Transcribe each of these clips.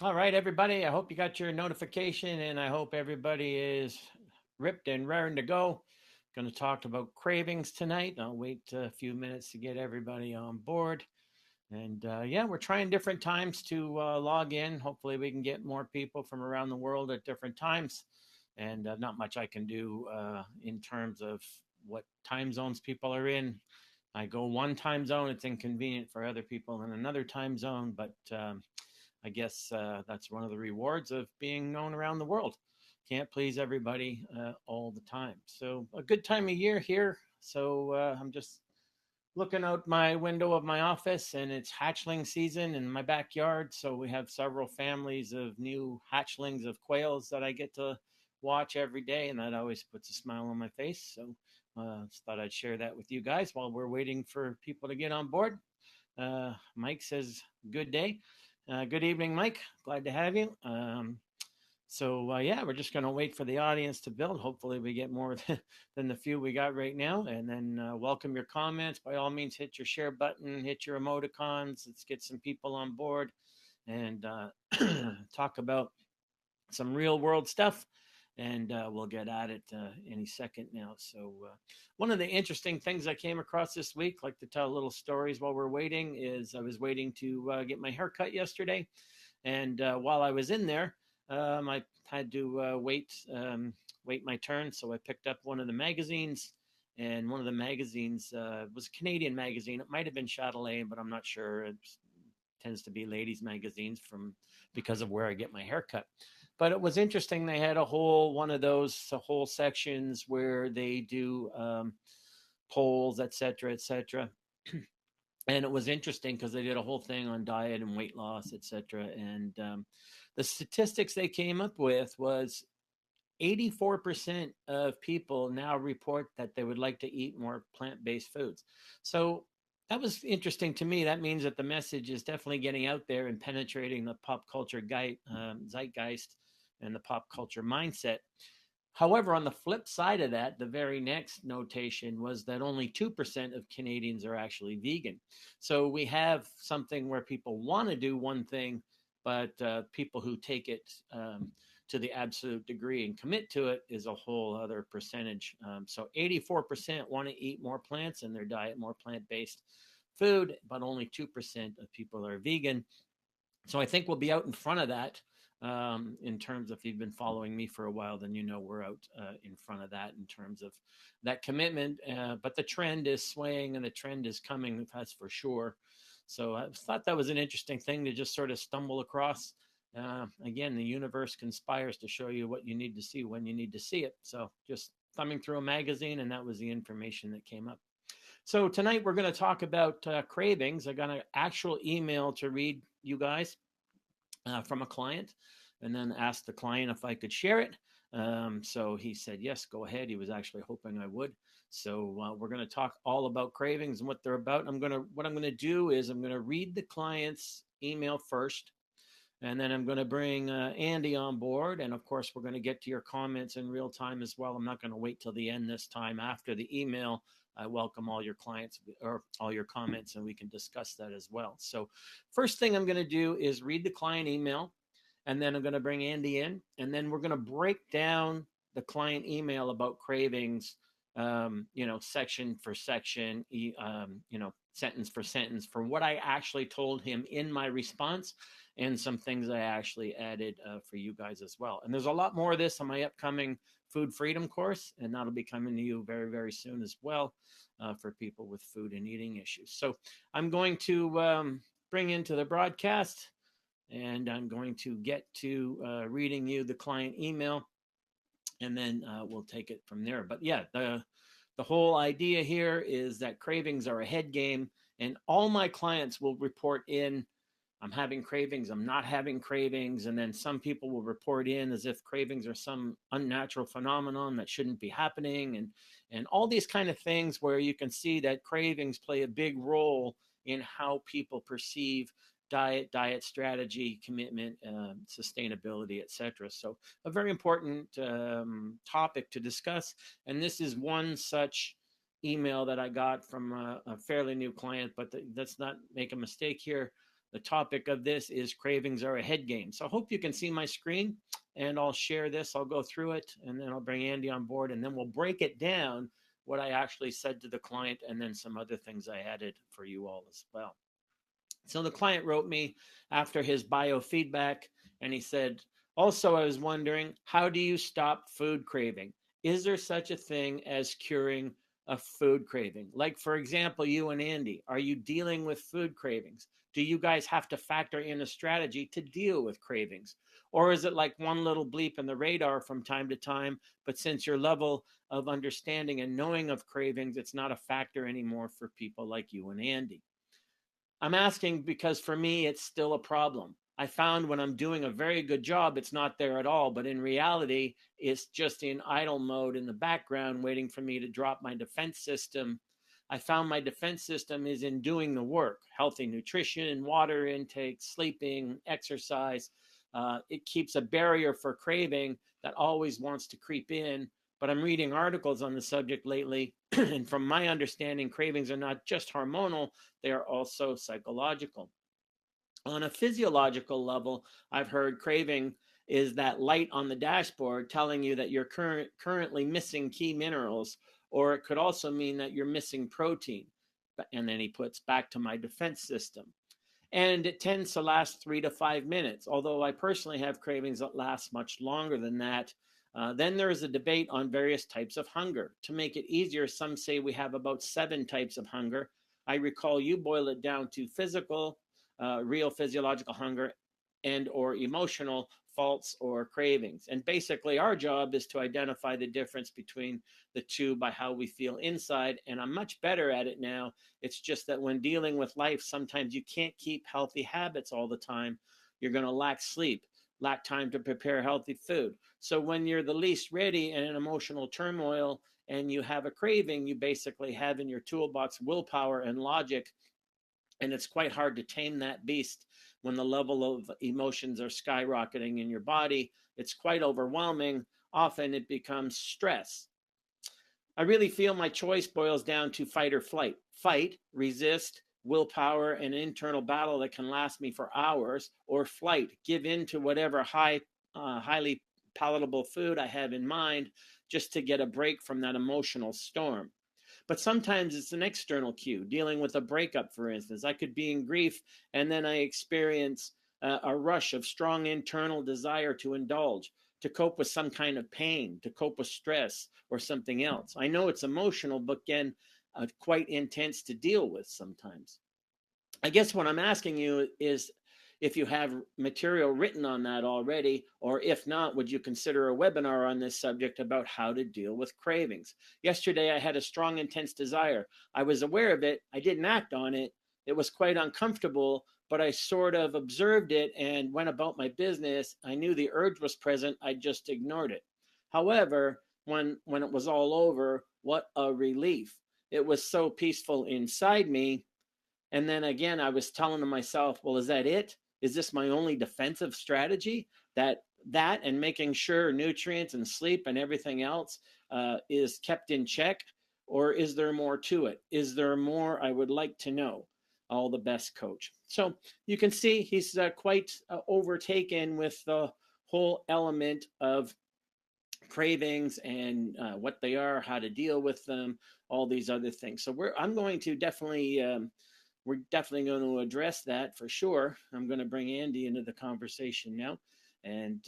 All right, everybody. I hope you got your notification and I hope everybody is ripped and raring to go. Going to talk about cravings tonight. I'll wait a few minutes to get everybody on board. And yeah, we're trying different times to log in. Hopefully, we can get more people from around the world at different times. And not much I can do in terms of what time zones people are in. I go one time zone, it's inconvenient for other people in another time zone, but I guess that's one of the rewards of being known around the world. Can't please everybody all the time. So, a good time of year here. So, I'm just looking out my window of my office, and it's hatchling season in my backyard. So, we have several families of new hatchlings of quails that I get to watch every day, and that always puts a smile on my face. So, just thought I'd share that with you guys while we're waiting for people to get on board. Mike says, good day. Good evening, Mike. Glad to have you. Yeah, we're just going to wait for the audience to build. Hopefully, we get more than the few we got right now. And then welcome your comments. By all means, hit your share button, hit your emoticons. Let's get some people on board and talk about some real world stuff. And we'll get at it any second now. So, one of the interesting things I came across this week, like to tell little stories while we're waiting, is I was waiting to get my hair cut yesterday. And while I was in there, I had to wait my turn. So I picked up one of the magazines. And one of the magazines was a Canadian magazine. It might have been Chatelaine, but I'm not sure. It tends to be ladies' magazines from because of where I get my hair cut. But it was interesting. They had a whole one of those whole sections where they do polls, et cetera, et cetera. And it was interesting because they did a whole thing on diet and weight loss, et cetera. And the statistics they came up with was 84% of people now report that they would like to eat more plant-based foods. So that was interesting to me. That means that the message is definitely getting out there and penetrating the pop culture zeitgeist and the pop culture mindset. However, on the flip side of that, the very next notation was that only 2% of Canadians are actually vegan. So we have something where people want to do one thing, but people who take it to the absolute degree and commit to it is a whole other percentage. So 84% want to eat more plants in their diet, more plant based food, but only 2% of people are vegan. So I think we'll be out in front of that. In terms of if you've been following me for a while, then you know we're out in front of that in terms of that commitment. But the trend is swaying and the trend is coming, that's for sure. So I thought that was an interesting thing to just sort of stumble across. Again, the universe conspires to show you what you need to see when you need to see it. So just thumbing through a magazine, and that was the information that came up. So tonight we're going to talk about cravings. I got an actual email to read you guys from a client, and then asked the client if I could share it. So he said, yes, go ahead. He was actually hoping I would. So we're going to talk all about cravings and what they're about. What I'm going to do is I'm going to read the client's email first, and then I'm going to bring Andy on board. And of course, we're going to get to your comments in real time as well. I'm not going to wait till the end this time after the email. I welcome all your clients or all your comments, and we can discuss that as well. So, first thing I'm going to do is read the client email, and then I'm going to bring Andy in, and then we're going to break down the client email about cravings, section for section, sentence for sentence for what I actually told him in my response and some things I actually added for you guys as well. And there's a lot more of this on my upcoming food freedom course, and that'll be coming to you very, very soon as well for people with food and eating issues. So I'm going to bring into the broadcast, and I'm going to get to reading you the client email, and then we'll take it from there. But yeah, the whole idea here is that cravings are a head game, and all my clients will report in, I'm having cravings, I'm not having cravings. And then some people will report in as if cravings are some unnatural phenomenon that shouldn't be happening. And all these kind of things where you can see that cravings play a big role in how people perceive diet strategy, commitment, sustainability, etc. So a very important topic to discuss. And this is one such email that I got from a fairly new client, but let's not make a mistake here. The topic of this is cravings are a head game. So I hope you can see my screen, and I'll share this. I'll go through it, and then I'll bring Andy on board, and then we'll break it down, what I actually said to the client, and then some other things I added for you all as well. So the client wrote me after his biofeedback, and he said, also, I was wondering, how do you stop food craving? Is there such a thing as curing a food craving? Like, for example, you and Andy, are you dealing with food cravings? Do you guys have to factor in a strategy to deal with cravings? Or is it like one little bleep in the radar from time to time, but since your level of understanding and knowing of cravings, it's not a factor anymore for people like you and Andy? I'm asking because for me, it's still a problem. I found when I'm doing a very good job, it's not there at all. But in reality, it's just in idle mode in the background, waiting for me to drop my defense system. I found my defense system is in doing the work: healthy nutrition, water intake, sleeping, exercise. It keeps a barrier for craving that always wants to creep in. But I'm reading articles on the subject lately, and from my understanding, cravings are not just hormonal, they are also psychological. On a physiological level, I've heard craving is that light on the dashboard telling you that you're currently missing key minerals, or it could also mean that you're missing protein. And then he puts back to my defense system. And it tends to last 3 to 5 minutes, although I personally have cravings that last much longer than that. Then there is a debate on various types of hunger. To make it easier, some say we have about 7 types of hunger. I recall you boil it down to physical, real physiological hunger, and or emotional, faults or cravings. And basically our job is to identify the difference between the two by how we feel inside. And I'm much better at it now. It's just that when dealing with life, sometimes you can't keep healthy habits all the time. You're going to lack sleep, lack time to prepare healthy food. So when you're the least ready and in emotional turmoil and you have a craving, you basically have in your toolbox willpower and logic. And it's quite hard to tame that beast when the level of emotions are skyrocketing in your body. It's quite overwhelming. Often it becomes stress. I really feel my choice boils down to fight or flight. Fight, resist, willpower, an internal battle that can last me for hours, or flight, give in to whatever highly palatable food I have in mind just to get a break from that emotional storm. But sometimes it's an external cue, dealing with a breakup, for instance. I could be in grief and then I experience a rush of strong internal desire to indulge, to cope with some kind of pain, to cope with stress or something else. I know it's emotional, but again, quite intense to deal with sometimes. I guess what I'm asking you is if you have material written on that already, or if not, would you consider a webinar on this subject about how to deal with cravings? Yesterday, I had a strong, intense desire. I was aware of it. I didn't act on it. It was quite uncomfortable, but I sort of observed it and went about my business. I knew the urge was present. I just ignored it. However, when it was all over, what a relief. It was so peaceful inside me. And then again, I was telling to myself, well, is that it? Is this my only defensive strategy? That and making sure nutrients and sleep and everything else is kept in check? Or is there more to it? Is there more? I would like to know. All the best, Coach. So you can see he's quite overtaken with the whole element of cravings and what they are, how to deal with them, all these other things. So I'm going to definitely... we're definitely going to address that for sure. I'm going to bring Andy into the conversation now. And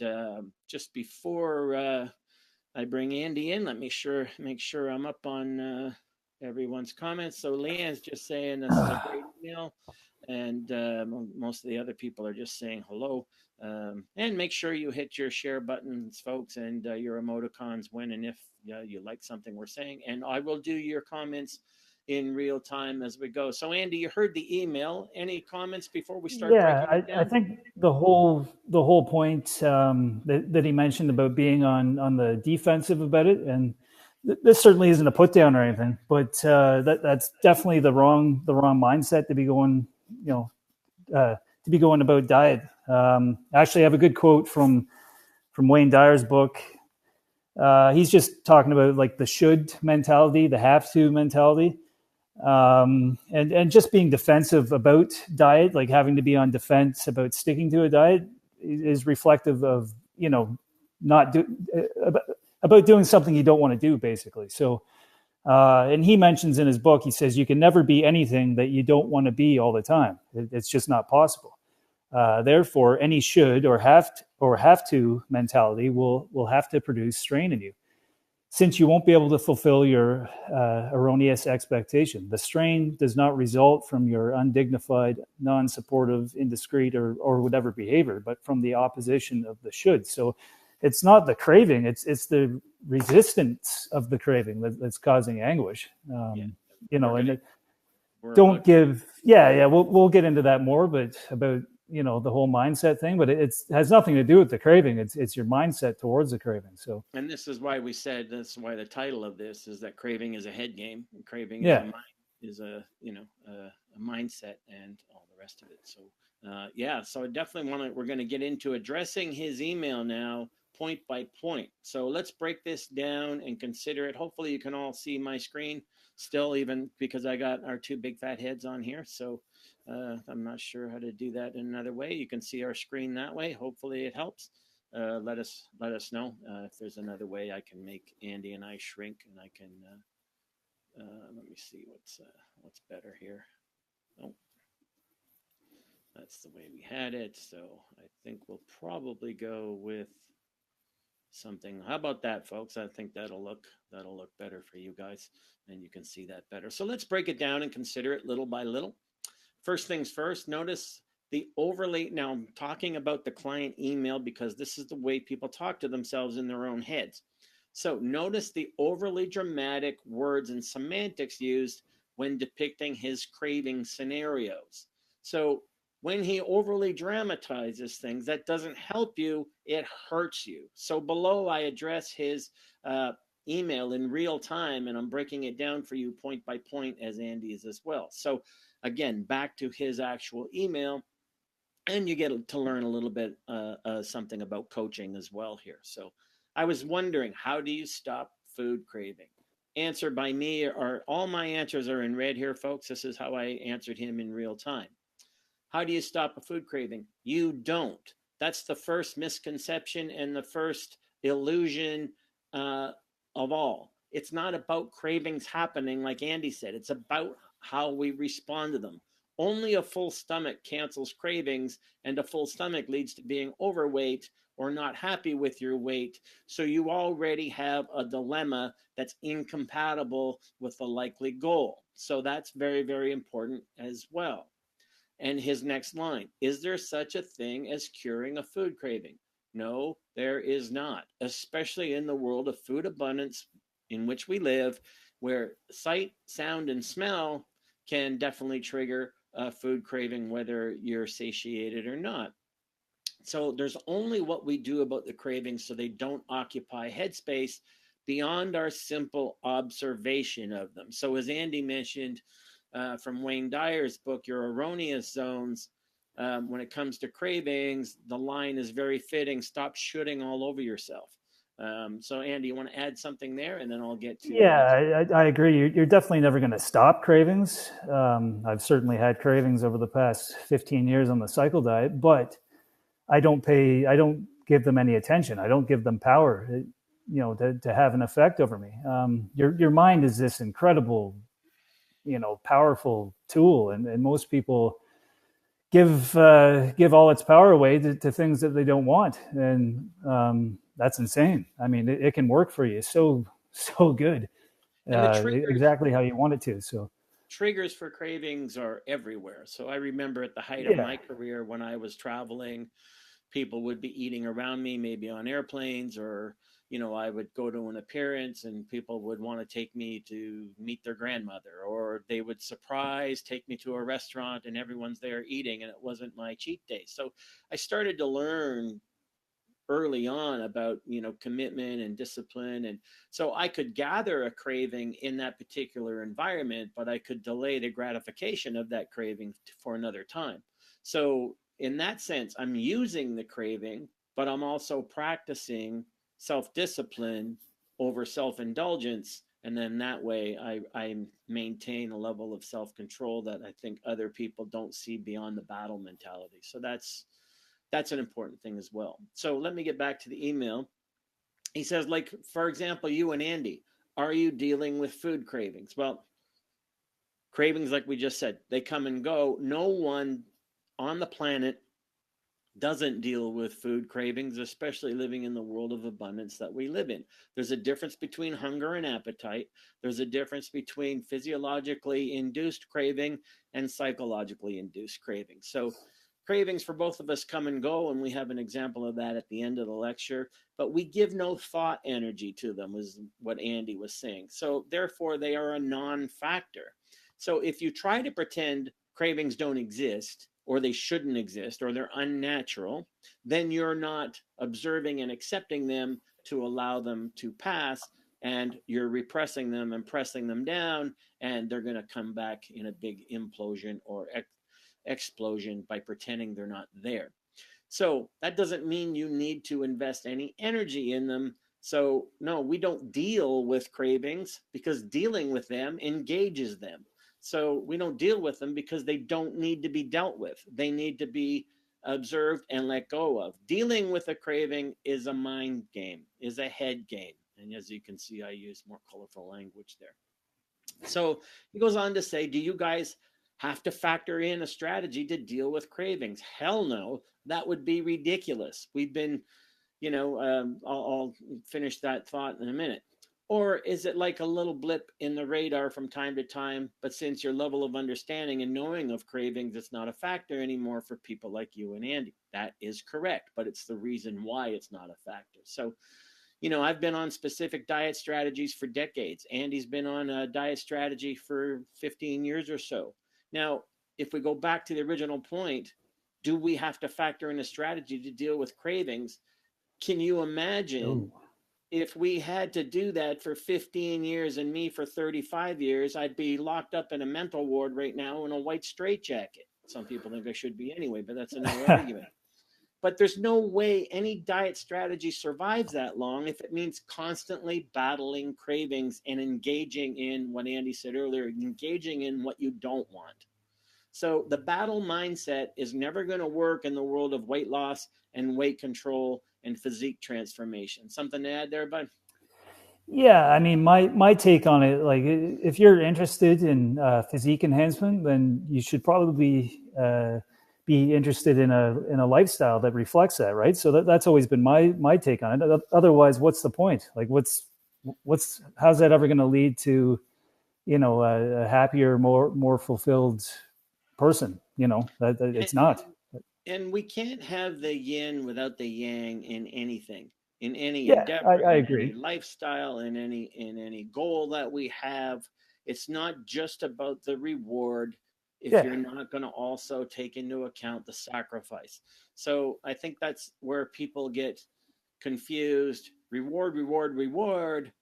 just before I bring Andy in, let me make sure I'm up on everyone's comments. So Leanne's just saying this is a great email. And most of the other people are just saying hello. And make sure you hit your share buttons, folks, and your emoticons when and if you like something we're saying. And I will do your comments in real time as we go. So Andy, you heard the email. Any comments before we start breaking it down? I think the whole point that he mentioned about being on the defensive about it, and this certainly isn't a put down or anything, but that's definitely the wrong mindset to be going, to be going about diet. Actually, I have a good quote from Wayne Dyer's book. He's just talking about like the should mentality, the have to mentality. And just being defensive about diet, like having to be on defense about sticking to a diet, is reflective of, not do about doing something you don't want to do, basically. So, and he mentions in his book, he says you can never be anything that you don't want to be all the time. It's just not possible. Therefore, any should or have to mentality will have to produce strain in you, since you won't be able to fulfill your erroneous expectation. The strain does not result from your undignified, non-supportive, indiscreet, or whatever behavior, but from the opposition of the should. So it's not the craving, it's the resistance of the craving that's causing anguish. And don't give, we'll get into that more, but about, the whole mindset thing, but it has nothing to do with the craving. It's your mindset towards the craving. So, and this is why that's why the title of this is that craving is a head game, and craving is a mindset, and all the rest of it. So so I definitely we're going to get into addressing his email now, point by point. So let's break this down and consider it. Hopefully you can all see my screen still, even because I got our two big fat heads on here. So I'm not sure how to do that in another way. You can see our screen that way. Hopefully it helps. Let us know if there's another way I can make Andy and I shrink, and I can let me see what's better here. Oh, that's the way we had it. So I think we'll probably go with something. How about that, folks? I think that'll look better for you guys, and you can see that better. So let's break it down and consider it little by little. First things first, notice the overly. Now I'm talking about the client email because this is the way people talk to themselves in their own heads. So notice the overly dramatic words and semantics used when depicting his craving scenarios. So when he overly dramatizes things, that doesn't help you, it hurts you. So below I address his email in real time, and I'm breaking it down for you point by point, as Andy is as well. So again, back to his actual email, and you get to learn a little bit something about coaching as well here. So I was wondering, how do you stop food craving? Answer by me, or all my answers are in red here, folks. This is how I answered him in real time. How do you stop a food craving? You don't. That's the first misconception and the first illusion of all. It's not about cravings happening, like Andy said. It's about how we respond to them. Only a full stomach cancels cravings, and a full stomach leads to being overweight or not happy with your weight. So you already have a dilemma that's incompatible with the likely goal. So that's very, very important as well. And his next line, is there such a thing as curing a food craving? No, there is not, especially in the world of food abundance in which we live, where sight, sound, and smell can definitely trigger a food craving, whether you're satiated or not. So there's only what we do about the cravings so they don't occupy headspace beyond our simple observation of them. So as Andy mentioned, from Wayne Dyer's book, Your Erroneous Zones, when it comes to cravings, the line is very fitting. Stop shooting all over yourself. So, Andy, you want to add something there, and then I'll get to. Yeah, I agree. You're definitely never going to stop cravings. I've certainly had cravings over the past 15 years on the cycle diet, but I don't give them any attention. I don't give them power, to have an effect over me. Your mind is this incredible, powerful tool, and most people give all its power away to things that they don't want, and that's insane. I mean, it can work for you so good, exactly how you want it to. So triggers for cravings are everywhere. So I remember at the height of my career, when I was traveling, people would be eating around me, maybe on airplanes, or I would go to an appearance and people would want to take me to meet their grandmother, or they would take me to a restaurant and everyone's there eating and it wasn't my cheat day. So I started to learn early on about commitment and discipline, and so I could gather a craving in that particular environment, but I could delay the gratification of that craving for another time. So in that sense, I'm using the craving, but I'm also practicing self-discipline over self-indulgence, And then that way I maintain a level of self-control that I think other people don't see beyond the battle mentality. So that's an important thing as well. So let me get back to the email. He says, like, for example, you and Andy, are you dealing with food cravings? Well, cravings, like we just said, they come and go. No one on the planet doesn't deal with food cravings, especially living in the world of abundance that we live in. There's a difference between hunger and appetite. There's a difference between physiologically induced craving and psychologically induced craving. So cravings for both of us come and go, and we have an example of that at the end of the lecture, but we give no thought energy to them, was what Andy was saying. So therefore, they are a non-factor. So if you try to pretend cravings don't exist, or they shouldn't exist, or they're unnatural, then you're not observing and accepting them to allow them to pass, and you're repressing them and pressing them down, and they're going to come back in a big implosion or explosion by pretending they're not there. So that doesn't mean you need to invest any energy in them. So, no, we don't deal with cravings because dealing with them engages them. So we don't deal with them because they don't need to be dealt with. They need to be observed and let go of. Dealing with a craving is a mind game, is a head game. And as you can see, I use more colorful language there. So he goes on to say, do you guys have to factor in a strategy to deal with cravings? Hell no, that would be ridiculous. We've been, I'll finish that thought in a minute. Or is it like a little blip in the radar from time to time, but since your level of understanding and knowing of cravings, it's not a factor anymore for people like you and Andy? That is correct, but it's the reason why it's not a factor. So, I've been on specific diet strategies for decades. Andy's been on a diet strategy for 15 years or so. Now, if we go back to the original point, do we have to factor in a strategy to deal with cravings? Can you imagine if we had to do that for 15 years and me for 35 years? I'd be locked up in a mental ward right now in a white straitjacket. Some people think I should be anyway, but that's another argument. But there's no way any diet strategy survives that long if it means constantly battling cravings and engaging in what Andy said earlier, engaging in what you don't want. So the battle mindset is never going to work in the world of weight loss and weight control and physique transformation. Something to add there, bud? Yeah, I mean, my take on it, like, if you're interested in physique enhancement, then you should probably be interested in a lifestyle that reflects that, right? So that's always been my take on it. Otherwise, what's the point? Like, how's that ever going to lead to, a happier, more fulfilled person? That it's not. And we can't have the yin without the yang in anything, in any Yeah, endeavor, I in any agree. lifestyle, in any goal that we have. It's not just about the reward if Yeah, you're not going to also take into account the sacrifice. So I think that's where people get confused. Reward, reward, reward,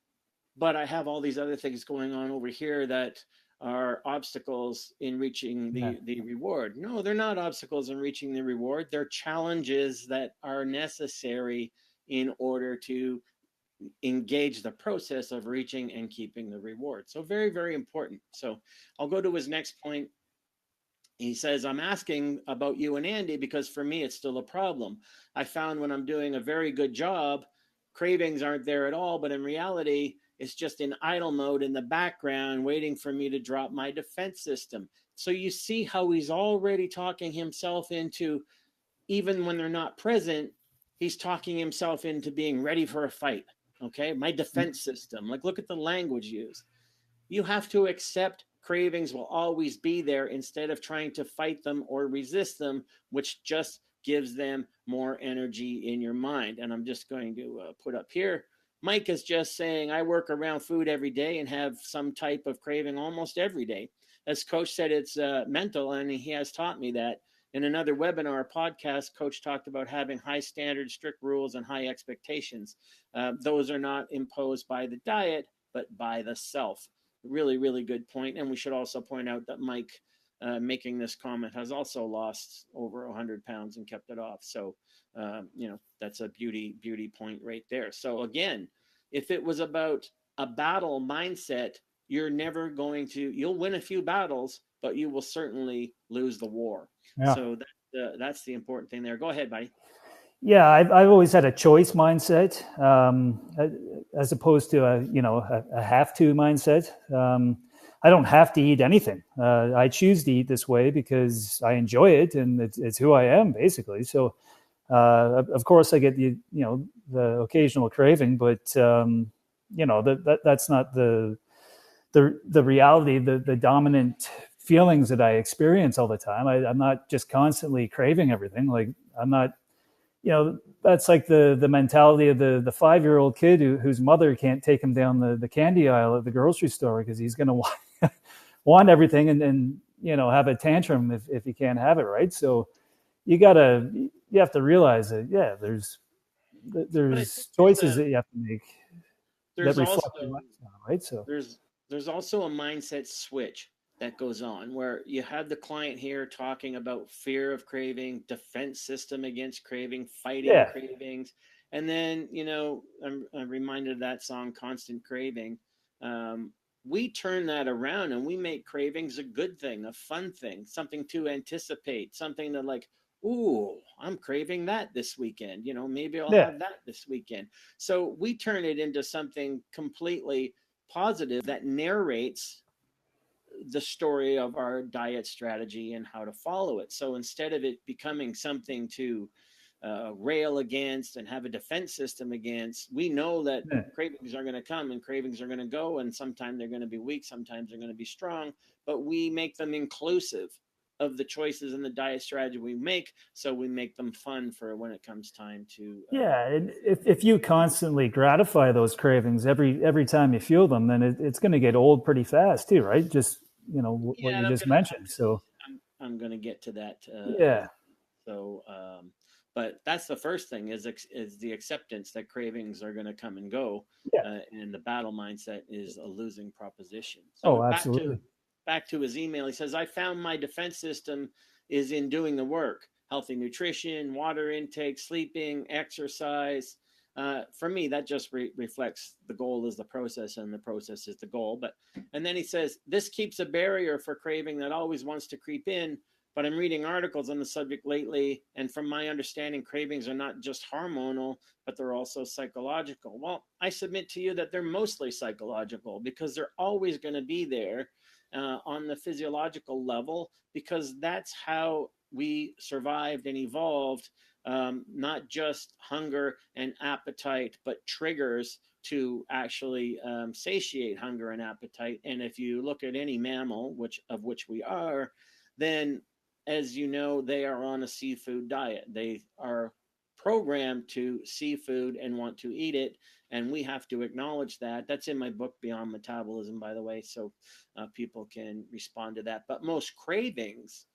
but I have all these other things going on over here that are obstacles in reaching yeah. the reward. No, they're not obstacles in reaching the reward. They're challenges that are necessary in order to engage the process of reaching and keeping the reward. So very, very important. So I'll go to his next point. He says, I'm asking about you and Andy because for me, it's still a problem. I found when I'm doing a very good job, cravings aren't there at all, but in reality, it's just in idle mode in the background, waiting for me to drop my defense system. So you see how he's already talking himself into, even when they're not present, he's talking himself into being ready for a fight. Okay, my defense system. Like, look at the language used. You have to accept cravings will always be there instead of trying to fight them or resist them, which just gives them more energy in your mind. And I'm just going to put up here. Mike is just saying, I work around food every day and have some type of craving almost every day. As Coach said, it's mental, and he has taught me that. In another webinar podcast, Coach talked about having high standards, strict rules, and high expectations. Those are not imposed by the diet, but by the self. Really, really good point. And we should also point out that Mike, making this comment, has also lost over 100 pounds and kept it off. So, that's a beauty point right there. So again, if it was about a battle mindset, you're never going to, you'll win a few battles, but you will certainly lose the war. Yeah. So that's the important thing there. Go ahead, buddy. Yeah, I've always had a choice mindset, as opposed to a have to mindset. I don't have to eat anything. I choose to eat this way because I enjoy it, and it's who I am basically. So, of course, I get the occasional craving, but that's not the reality, the dominant feelings that I experience all the time. I'm not just constantly craving everything. Like I'm not, that's like the mentality of the 5-year-old kid whose mother can't take him down the candy aisle at the grocery store because he's going to want everything and have a tantrum if he can't have it, right? So you have to realize that, yeah, But I there's think choices that you have to make that there's also reflect your lifestyle, right? So there's there's also a mindset switch that goes on where you have the client here talking about fear of craving, defense system against craving, fighting yeah, cravings, and then I'm reminded of that song "Constant Craving." um, we turn that around and we make cravings a good thing, a fun thing, something to anticipate, something to like, ooh, I'm craving that this weekend, maybe I'll yeah, have that this weekend. So we turn it into something completely positive that narrates the story of our diet strategy and how to follow it. So instead of it becoming something to rail against and have a defense system against, we know that yeah. cravings are going to come and cravings are going to go, and sometimes they're going to be weak, sometimes they're going to be strong, but we make them inclusive of the choices and the diet strategy we make, so we make them fun for when it comes time to Yeah, and if you constantly gratify those cravings every time you feel them, then it's going to get old pretty fast too, right? Just what yeah, you and just mentioned. So I'm gonna get to that. yeah, So, but that's the first thing is the acceptance that cravings are going to come and go, yeah. and the battle mindset is a losing proposition. So Oh, back to absolutely. his email, he says, "I found my defense system is in doing the work: healthy nutrition, water intake, sleeping, exercise." For me, that just reflects the goal is the process, and the process is the goal. But and then he says, "This keeps a barrier for craving that always wants to creep in. But I'm reading articles on the subject lately, and from my understanding, cravings are not just hormonal, but they're also psychological." Well, I submit to you that they're mostly psychological because they're always going to be there on the physiological level, because that's how we survived and evolved. Not just hunger and appetite, but triggers to actually satiate hunger and appetite. And if you look at any mammal, which we are, then, as you know, they are on a seafood diet. They are programmed to seafood and want to eat it. And we have to acknowledge that. That's in my book, Beyond Metabolism, by the way, so people can respond to that. But most cravings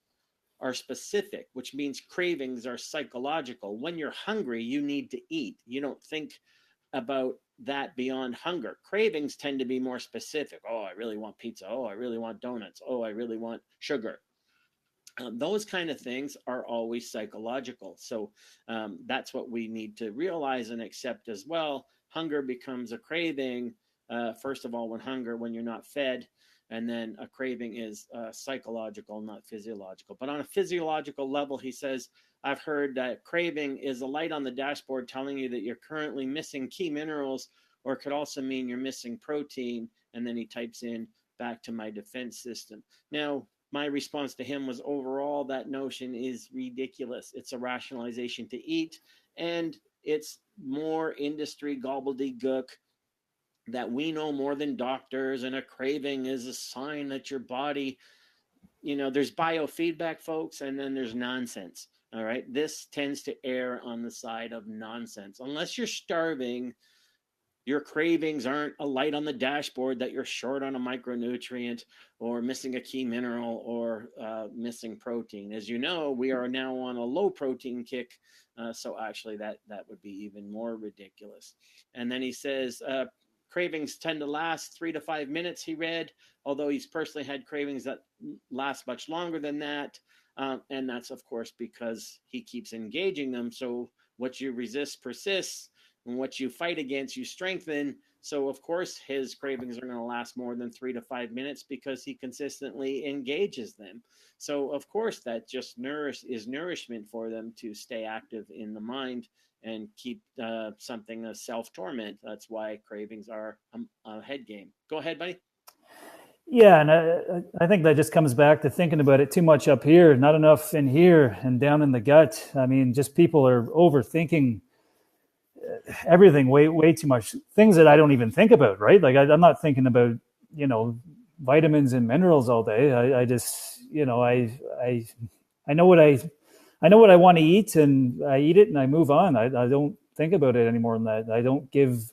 are specific, which means cravings are psychological. When you're hungry, you need to eat. You don't think about that beyond hunger. Cravings tend to be more specific. Oh, I really want pizza. Oh, I really want donuts. Oh, I really want sugar. Those kind of things are always psychological. So that's what we need to realize and accept as well. Hunger becomes a craving, first of all, when you're not fed. And then a craving is psychological, not physiological. But on a physiological level, he says, I've heard that craving is a light on the dashboard telling you that you're currently missing key minerals, or it could also mean you're missing protein. And then he types in back to my defense system. Now, my response to him was, overall, that notion is ridiculous. It's a rationalization to eat, and it's more industry gobbledygook that we know more than doctors. And a craving is a sign that your body, there's biofeedback, folks, and then there's nonsense. All right. This tends to err on the side of nonsense. Unless you're starving, your cravings aren't a light on the dashboard that you're short on a micronutrient or missing a key mineral or missing protein. As you know, we are now on a low protein kick. So actually that would be even more ridiculous. And then he says, cravings tend to last 3 to 5 minutes, he read, although he's personally had cravings that last much longer than that. And that's, of course, because he keeps engaging them. So what you resist persists, and what you fight against, you strengthen. So of course his cravings are going to last more than 3 to 5 minutes because he consistently engages them. So of course that just is nourishment for them to stay active in the mind and keep something a self torment. That's why cravings are a head game. Go ahead, buddy. Yeah, and I think that just comes back to thinking about it too much up here, not enough in here and down in the gut. I mean, just people are overthinking everything way too much. Things that I don't even think about, right? Like I'm not thinking about, you know, vitamins and minerals all day. I just, you know, I know what I know what I want to eat, and I eat it and I move on. I don't think about it any more than that. I don't give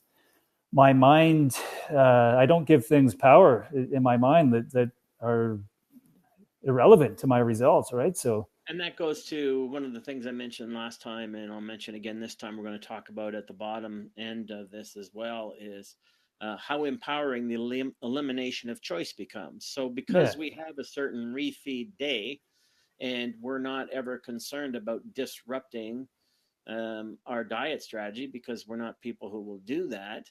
my mind, I don't give things power in my mind that are irrelevant to my results, right? So And that goes to one of the things I mentioned last time, and I'll mention again this time. We're going to talk about at the bottom end of this as well is how empowering the elimination of choice becomes. So, yeah. because we have a certain refeed day, and we're not ever concerned about disrupting our diet strategy because we're not people who will do that,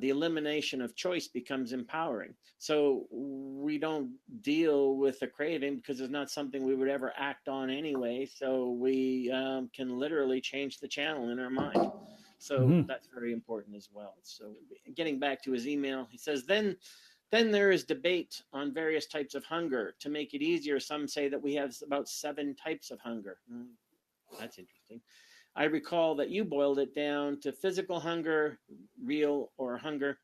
the elimination of choice becomes empowering. So we don't deal with the craving because it's not something we would ever act on anyway. So we can literally change the channel in our mind. So Mm-hmm. that's very important as well. So getting back to his email, he says, then there is debate on various types of hunger. To make it easier, some say that we have about 7 types of hunger. That's interesting. I recall that you boiled it down to physical hunger, real or hunger,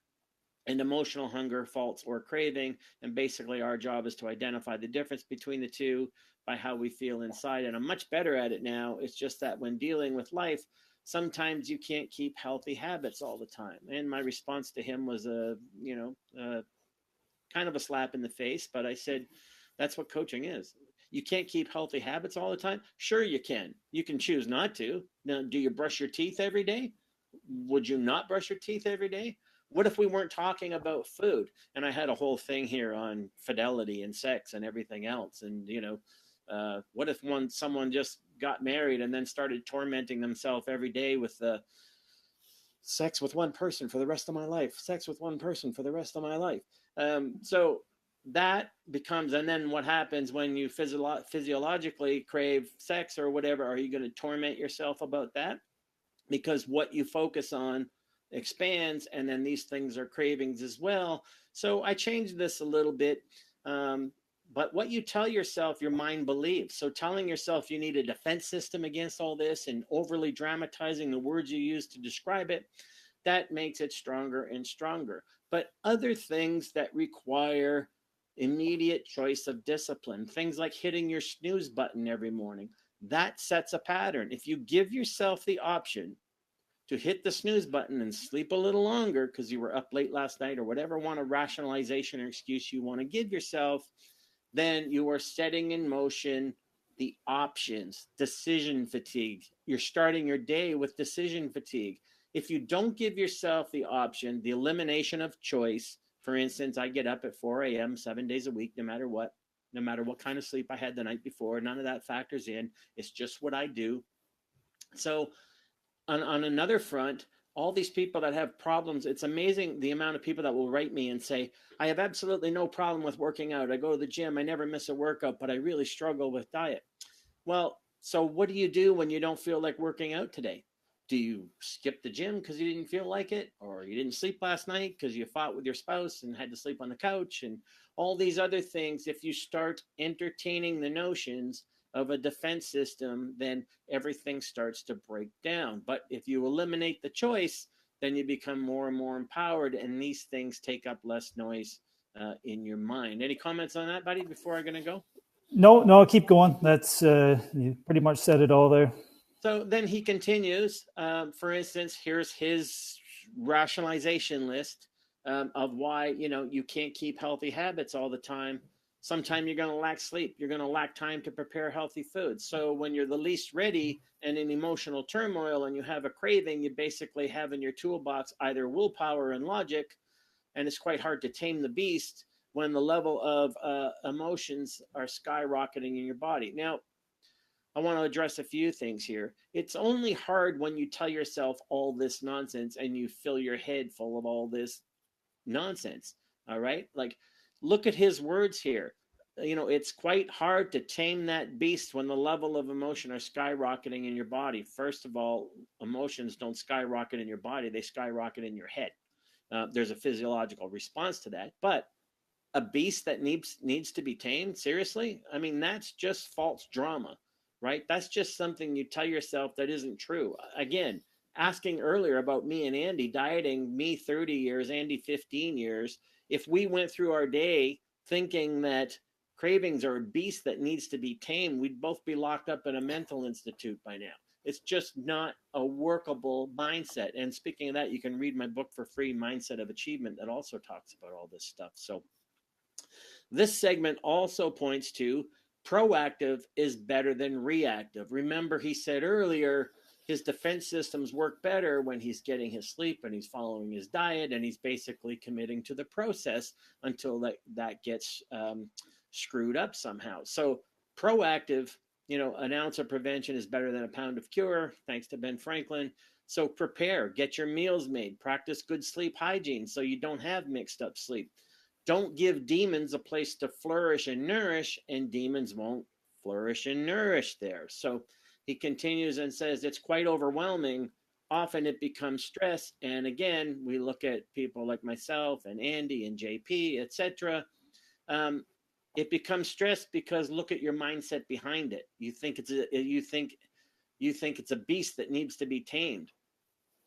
and emotional hunger, faults or craving. And basically, our job is to identify the difference between the two by how we feel inside. And I'm much better at it now. It's just that when dealing with life, sometimes you can't keep healthy habits all the time. And my response to him was kind of a slap in the face, but I said, that's what coaching is. You can't keep healthy habits all the time. Sure, you can. You can choose not to. Now, do you brush your teeth every day? Would you not brush your teeth every day? What if we weren't talking about food? And I had a whole thing here on fidelity and sex and everything else. And, what if someone just got married and then started tormenting themselves every day with the sex with one person for the rest of my life, sex with one person for the rest of my life. So that becomes, and then what happens when you physiologically crave sex or whatever? Are you going to torment yourself about that? Because what you focus on expands, and then these things are cravings as well. So I changed this a little bit. But what you tell yourself, your mind believes. So telling yourself you need a defense system against all this and overly dramatizing the words you use to describe it, that makes it stronger and stronger. But other things that require immediate choice of discipline, things like hitting your snooze button every morning, that sets a pattern. If you give yourself the option to hit the snooze button and sleep a little longer because you were up late last night or whatever rationalization or excuse you want to give yourself, then you are setting in motion the options, decision fatigue. You're starting your day with decision fatigue. If you don't give yourself the option, the elimination of choice, for instance, I get up at 4 a.m. 7 days a week, no matter what kind of sleep I had the night before, none of that factors in. It's just what I do. So on another front, all these people that have problems, it's amazing the amount of people that will write me and say, I have absolutely no problem with working out. I go to the gym, I never miss a workout, but I really struggle with diet. Well, so what do you do when you don't feel like working out today? Do you skip the gym because you didn't feel like it? Or you didn't sleep last night because you fought with your spouse and had to sleep on the couch? And all these other things, if you start entertaining the notions of a defense system, then everything starts to break down. But if you eliminate the choice, then you become more and more empowered, and these things take up less noise in your mind. Any comments on that, buddy, before I'm going to go? No, keep going. That's you pretty much said it all there. So then he continues. For instance, here's his rationalization list of why you can't keep healthy habits all the time. Sometime you're going to lack sleep. You're going to lack time to prepare healthy food. So when you're the least ready and in emotional turmoil and you have a craving, you basically have in your toolbox either willpower and logic, and it's quite hard to tame the beast when the level of emotions are skyrocketing in your body. Now, I want to address a few things here. It's only hard when you tell yourself all this nonsense and you fill your head full of all this nonsense. All right. Like, look at his words here. It's quite hard to tame that beast when the level of emotion are skyrocketing in your body. First of all, emotions don't skyrocket in your body, they skyrocket in your head. There's a physiological response to that. But a beast that needs to be tamed, seriously? I mean, that's just false drama, right? That's just something you tell yourself that isn't true. Again, asking earlier about me and Andy dieting, me 30 years, Andy 15 years. If we went through our day thinking that cravings are a beast that needs to be tamed, we'd both be locked up in a mental institute by now. It's just not a workable mindset. And speaking of that, you can read my book for free, Mindset of Achievement, that also talks about all this stuff. So this segment also points to proactive is better than reactive. Remember, he said earlier, his defense systems work better when he's getting his sleep and he's following his diet and he's basically committing to the process until that gets screwed up somehow. So proactive, an ounce of prevention is better than a pound of cure, thanks to Ben Franklin. So prepare, get your meals made, practice good sleep hygiene so you don't have mixed up sleep. Don't give demons a place to flourish and nourish, and demons won't flourish and nourish there. So he continues and says it's quite overwhelming. Often it becomes stress. And again, we look at people like myself and Andy and JP, etc. It becomes stress because look at your mindset behind it. You think it's a beast that needs to be tamed.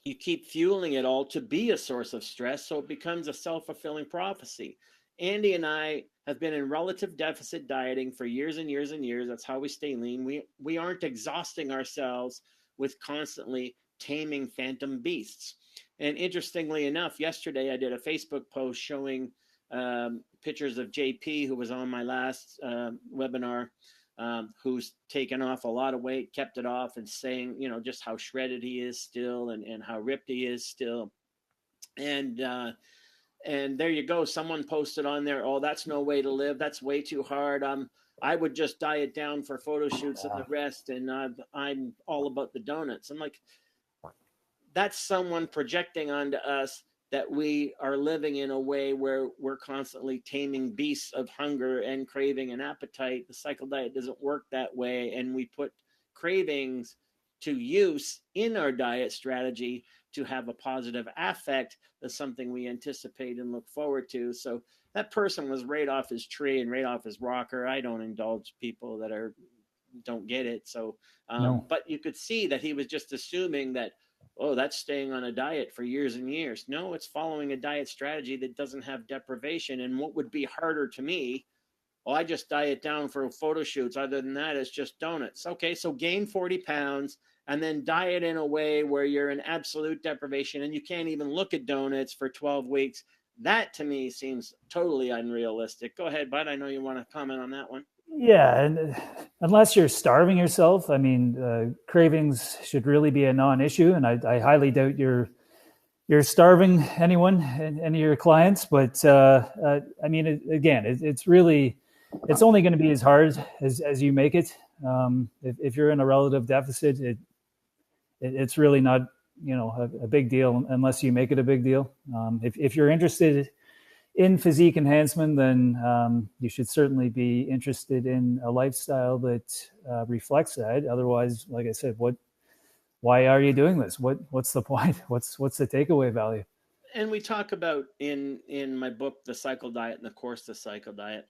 You keep fueling it all to be a source of stress, so it becomes a self-fulfilling prophecy. Andy and I have been in relative deficit dieting for years and years and years. That's how we stay lean. We aren't exhausting ourselves with constantly taming phantom beasts. And interestingly enough, yesterday I did a Facebook post showing pictures of JP, who was on my last webinar, who's taken off a lot of weight, kept it off, and saying, just how shredded he is still and how ripped he is still. And there you go. Someone posted on there, oh, that's no way to live. That's way too hard. I would just diet down for photo shoots and the rest, and I'm all about the donuts. I'm like, that's someone projecting onto us that we are living in a way where we're constantly taming beasts of hunger and craving and appetite. The cycle diet doesn't work that way. And we put cravings to use in our diet strategy to have a positive affect. That's something we anticipate and look forward to. So that person was right off his tree and right off his rocker. I don't indulge people that don't get it. So, No. But you could see that he was just assuming that, oh, that's staying on a diet for years and years. No, it's following a diet strategy that doesn't have deprivation. And what would be harder to me, oh, I just diet down for photo shoots. Other than that, it's just donuts. Okay, so gain 40 pounds and then diet in a way where you're in absolute deprivation and you can't even look at donuts for 12 weeks. That to me seems totally unrealistic. Go ahead, Bud. I know you want to comment on that one. Yeah, and unless you're starving yourself, I mean, cravings should really be a non-issue, and I highly doubt you're starving anyone, any of your clients. But I mean, again, it's only going to be as hard as you make it. If you're in a relative deficit, it's really not a big deal unless you make it a big deal. If you're interested in physique enhancement, then you should certainly be interested in a lifestyle that reflects that. Otherwise, like I said, why are you doing this? What's the point? What's the takeaway value? And we talk about in my book, The Cycle Diet, and the course, The Cycle Diet,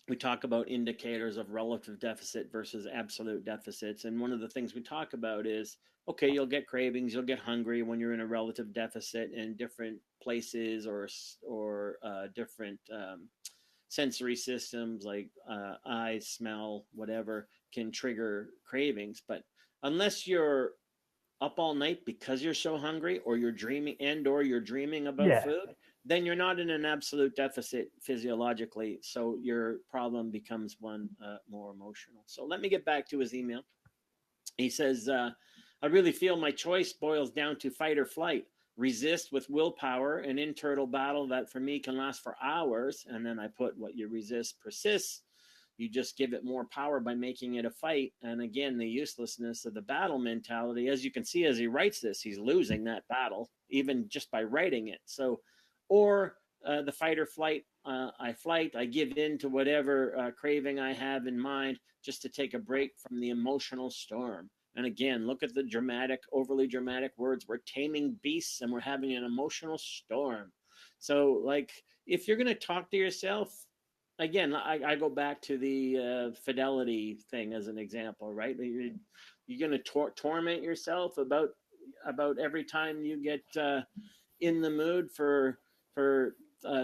we talk about indicators of relative deficit versus absolute deficits. And one of the things we talk about is, okay, you'll get cravings, you'll get hungry when you're in a relative deficit in different places or different sensory systems like eyes, smell, whatever can trigger cravings. But unless you're up all night because you're so hungry or you're dreaming about food, then you're not in an absolute deficit physiologically. So your problem becomes one more emotional. So let me get back to his email. He says, I really feel my choice boils down to fight or flight. Resist with willpower, an internal battle that for me can last for hours. And then I put what you resist persists. you just give it more power by making it a fight. And again, the uselessness of the battle mentality, as you can see, as he writes this, he's losing that battle, even just by writing it. So, or the fight or flight, I give in to whatever craving I have in mind just to take a break from the emotional storm. And again, look at the dramatic, overly dramatic words. We're taming beasts and we're having an emotional storm. So, like, if you're going to talk to yourself, again, I go back to the fidelity thing as an example, right? You're going to torment yourself about every time you get in the mood for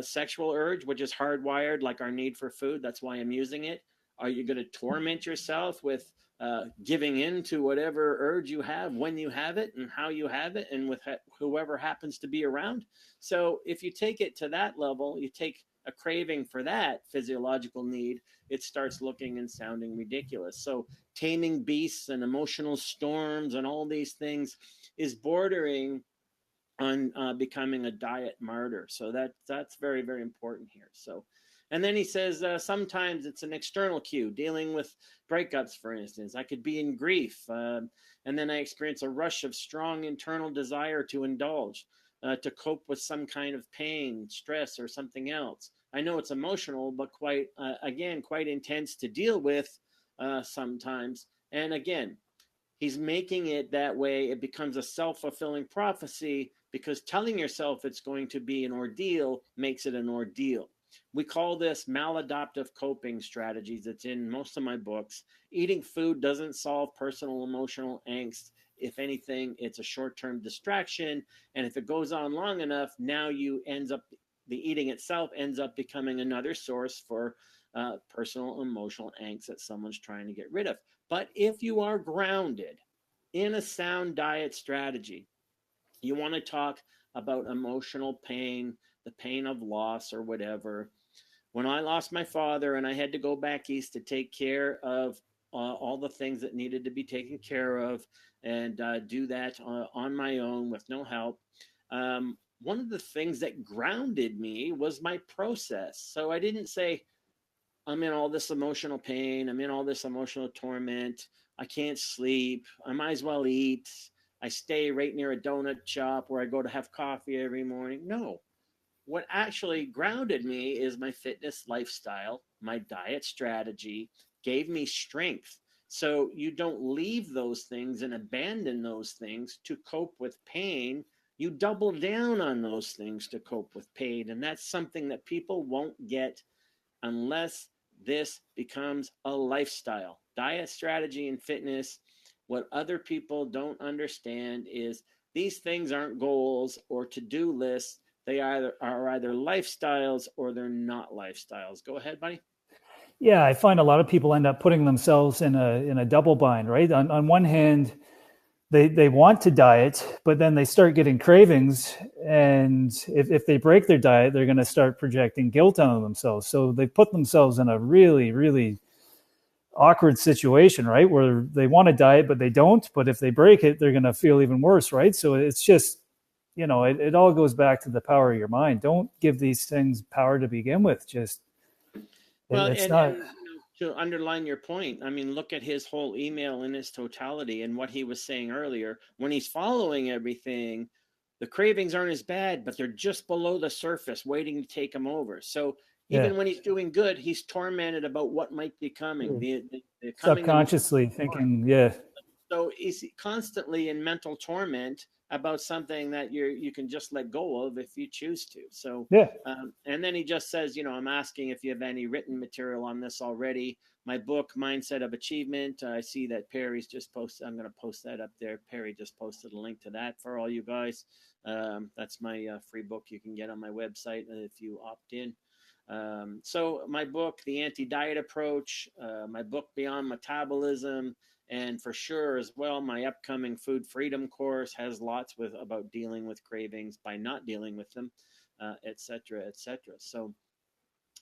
sexual urge, which is hardwired, like our need for food. That's why I'm using it. Are you going to torment yourself with giving in to whatever urge you have when you have it and how you have it and with whoever happens to be around? So if you take it to that level, you take a craving for that physiological need, it starts looking and sounding ridiculous. So taming beasts and emotional storms and all these things is bordering on becoming a diet martyr. So that's very, very important here. So, and then he says sometimes it's an external cue, dealing with breakups, for instance. I could be in grief, and then I experience a rush of strong internal desire to indulge, to cope with some kind of pain, stress, or something else. I know it's emotional, but quite intense to deal with sometimes. And again, he's making it that way. It becomes a self-fulfilling prophecy because telling yourself it's going to be an ordeal makes it an ordeal. We call this maladaptive coping strategies. It's in most of my books. Eating food doesn't solve personal emotional angst. If anything, it's a short-term distraction. And if it goes on long enough, now the eating itself ends up becoming another source for personal emotional angst that someone's trying to get rid of. But if you are grounded in a sound diet strategy, you want to talk about emotional pain, the pain of loss or whatever. When I lost my father and I had to go back east to take care of all the things that needed to be taken care of and do that on my own with no help, one of the things that grounded me was my process. So I didn't say, I'm in all this emotional pain. I'm in all this emotional torment. I can't sleep. I might as well eat. I stay right near a donut shop where I go to have coffee every morning. No, what actually grounded me is my fitness lifestyle, my diet strategy gave me strength. So you don't leave those things and abandon those things to cope with pain. You double down on those things to cope with pain. And that's something that people won't get unless this becomes a lifestyle. Diet strategy and fitness, what other people don't understand is these things aren't goals or to-do lists. They are either lifestyles or they're not lifestyles. Go ahead, buddy. Yeah, I find a lot of people end up putting themselves in a double bind, right? On one hand, they want to diet, but then they start getting cravings. And if they break their diet, they're going to start projecting guilt on themselves. So they put themselves in a really, really awkward situation, right? Where they want to diet, but they don't. But if they break it, they're going to feel even worse, right? So it's just, it all goes back to the power of your mind. Don't give these things power to begin with. Just, Well, it's not. to underline your point, I mean, look at his whole email in its totality and what he was saying earlier. When he's following everything, the cravings aren't as bad, but they're just below the surface, waiting to take him over. So Yeah. even when he's doing good, he's tormented about what might be coming. The coming Subconsciously thinking, yeah. so he's constantly in mental torment about something that you can just let go of if you choose to. So, Yeah. and then he just says, I'm asking if you have any written material on this already. My book, Mindset of Achievement. I see that Perry's just posted. I'm going to post that up there. Perry just posted a link to that for all you guys. That's my free book you can get on my website if you opt in. So my book, The Anti-Diet Approach, my book, Beyond Metabolism, and for sure as well, my upcoming Food Freedom course has lots about dealing with cravings by not dealing with them, et cetera, et cetera. So,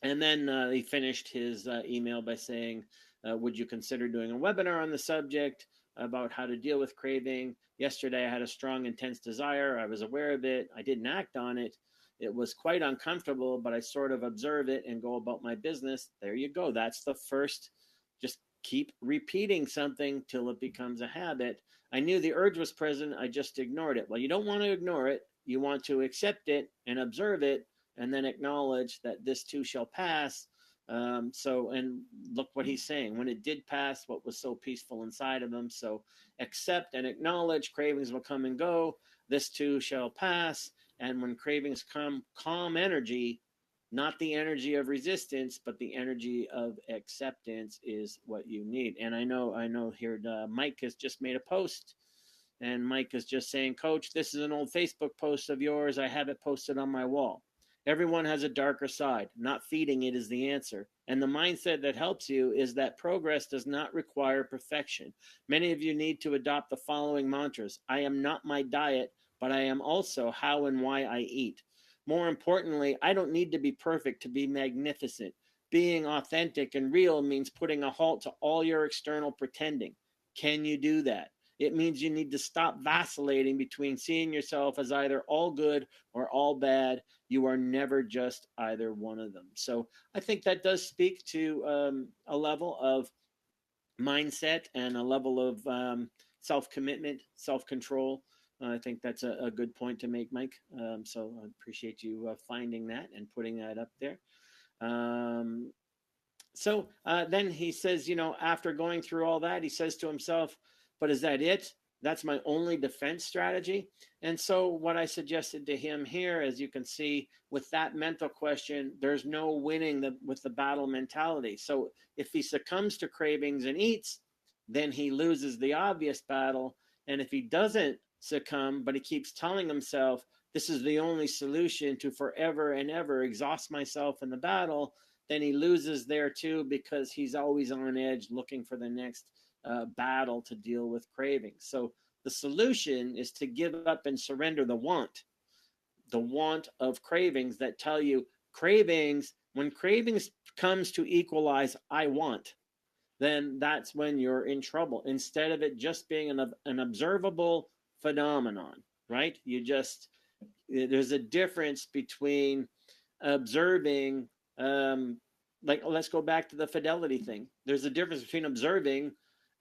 and then he finished his email by saying, would you consider doing a webinar on the subject about how to deal with craving? Yesterday, I had a strong, intense desire. I was aware of it. I didn't act on it. It was quite uncomfortable, but I sort of observe it and go about my business. There you go. That's the first. Just keep repeating something till it becomes a habit. I knew the urge was present. I just ignored it. Well, you don't want to ignore it. You want to accept it and observe it and then acknowledge that this too shall pass. And look what he's saying. When it did pass, what was so peaceful inside of him. So accept and acknowledge cravings will come and go. This too shall pass. And when cravings come, calm energy, not the energy of resistance, but the energy of acceptance is what you need. And I know here, Mike has just made a post. And Mike is just saying, Coach, this is an old Facebook post of yours. I have it posted on my wall. Everyone has a darker side. Not feeding it is the answer. And the mindset that helps you is that progress does not require perfection. Many of you need to adopt the following mantras. I am not my diet, but I am also how and why I eat. More importantly, I don't need to be perfect to be magnificent. Being authentic and real means putting a halt to all your external pretending. Can you do that? It means you need to stop vacillating between seeing yourself as either all good or all bad. You are never just either one of them. So I think that does speak to a level of mindset and a level of self-commitment, self-control. I think that's a good point to make, Mike. So I appreciate you finding that and putting that up there. So then he says, after going through all that, he says to himself, but is that it? That's my only defense strategy. And so what I suggested to him here, as you can see, with that mental question, there's no winning with the battle mentality. So if he succumbs to cravings and eats, then he loses the obvious battle. And if he doesn't succumb, but he keeps telling himself, this is the only solution to forever and ever exhaust myself in the battle, then he loses there too, because he's always on edge looking for the next battle to deal with cravings. So the solution is to give up and surrender the want of cravings that tell you when cravings comes to equalize I want, then that's when you're in trouble. Instead of it just being an observable phenomenon, right? There's a difference between observing, let's go back to the fidelity thing. There's a difference between observing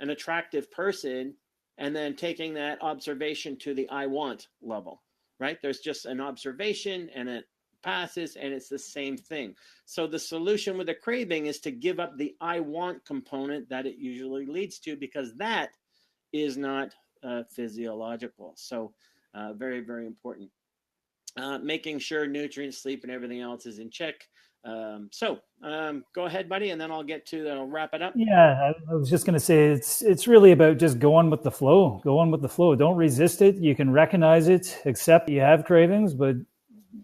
an attractive person and then taking that observation to the I want level, right? There's just an observation and it passes and it's the same thing. So the solution with a craving is to give up the I want component that it usually leads to, because that is not physiological. So very, very important. Making sure nutrients, sleep, and everything else is in check. Go ahead, buddy, and then I'll wrap it up. Yeah, I was just going to say it's really about just going with the flow. Go on with the flow. Don't resist it. You can recognize it, accept you have cravings, but